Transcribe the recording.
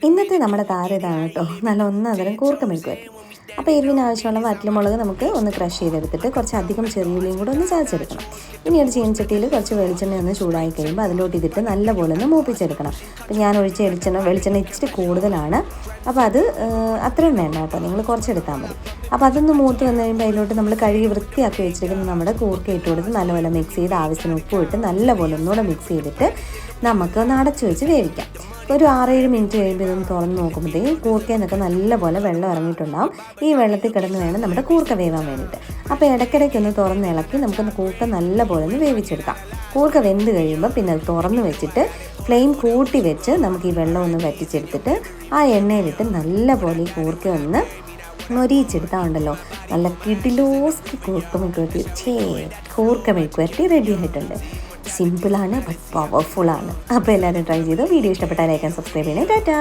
ഇന്നത്തെ നമ്മുടെ താരം ഇതാണ് കേട്ടോ, നല്ല ഒന്നതരം കൂർക്ക മെഴുക്കുവരട്ടി. അപ്പോൾ എരിവിന് ആവശ്യമുള്ള വറ്റൽമുളക് നമുക്ക് ഒന്ന് ക്രഷ് ചെയ്തെടുത്തിട്ട് കുറച്ചധികം ചെറിയുള്ളിയും കൂടെ ഒന്ന് ചതച്ചെടുക്കണം. ഇനി ഒരു ചീനച്ചട്ടിയിൽ കുറച്ച് വെളിച്ചെണ്ണ ഒന്ന് ചൂടായി കഴിയുമ്പോൾ അതിലോട്ട് ഇതിട്ട് നല്ലപോലെ ഒന്ന് മൂപ്പിച്ചെടുക്കണം. അപ്പോൾ ഞാൻ ഒഴിച്ച വെളിച്ചെണ്ണ ഇച്ചിരി കൂടുതലാണ്, അപ്പോൾ അത് അത്രയും വേണ്ട കേട്ടോ, നിങ്ങൾ കുറച്ചെടുത്താൽ മതി. അപ്പോൾ അതൊന്ന് മൂത്ത് വന്നു കഴിയുമ്പോൾ അതിലോട്ട് നമ്മൾ കഴുകി വൃത്തിയാക്കി വെച്ചിരിക്കുന്ന നമ്മുടെ കൂർക്ക ഇട്ട് കൊടുത്ത് നല്ലപോലെ മിക്സ് ചെയ്ത് ആവശ്യത്തിന് ഉപ്പ് ഇട്ട് നല്ലപോലെ ഒന്നുകൂടെ മിക്സ് ചെയ്തിട്ട് നമുക്ക് ഒന്ന് അടച്ചു വെച്ച് വേവിക്കാം. ഒരു 6-7 മിനിറ്റ് കഴിയുമ്പോൾ ഇതൊന്ന് തുറന്ന് നോക്കുമ്പോഴത്തേക്കും കൂർക്കയിൽ നിന്നൊക്കെ നല്ലപോലെ വെള്ളം ഇറങ്ങിയിട്ടുണ്ടാകും. ഈ വെള്ളത്തിൽ കിടന്ന് വേണം നമ്മുടെ കൂർക്ക വേവാൻ വേണ്ടിയിട്ട്. അപ്പോൾ ഇടയ്ക്കിടയ്ക്കൊന്ന് തുറന്ന് ഇളക്കി നമുക്കൊന്ന് കൂർക്ക നല്ലപോലെ ഒന്ന് വേവിച്ചെടുക്കാം. കൂർക്ക വെന്ത് കഴിയുമ്പോൾ പിന്നെ അത് തുറന്ന് വെച്ചിട്ട് ഫ്ലെയിം കൂട്ടി വെച്ച് നമുക്ക് ഈ വെള്ളം ഒന്ന് വറ്റിച്ചെടുത്തിട്ട് ആ എണ്ണയിലിട്ട് നല്ലപോലെ ഈ കൂർക്ക ഒന്ന് മൊരിയിച്ചെടുത്താൽ ഉണ്ടല്ലോ, നല്ല കിടിലോസ്കി കൂർക്ക മെഴുക്കുവരട്ടി റെഡി ആയിട്ടുണ്ട്. സിമ്പിളാണ് ബട്ട് പവർഫുള്ളാണ്. അപ്പോൾ എല്ലാവരും ട്രൈ ചെയ്തോ. വീഡിയോ ഇഷ്ടപ്പെട്ടാൽ ലൈക്ക് ആൻഡ് സബ്സ്ക്രൈബ് ചെയ്യണേ. ടാറ്റാ.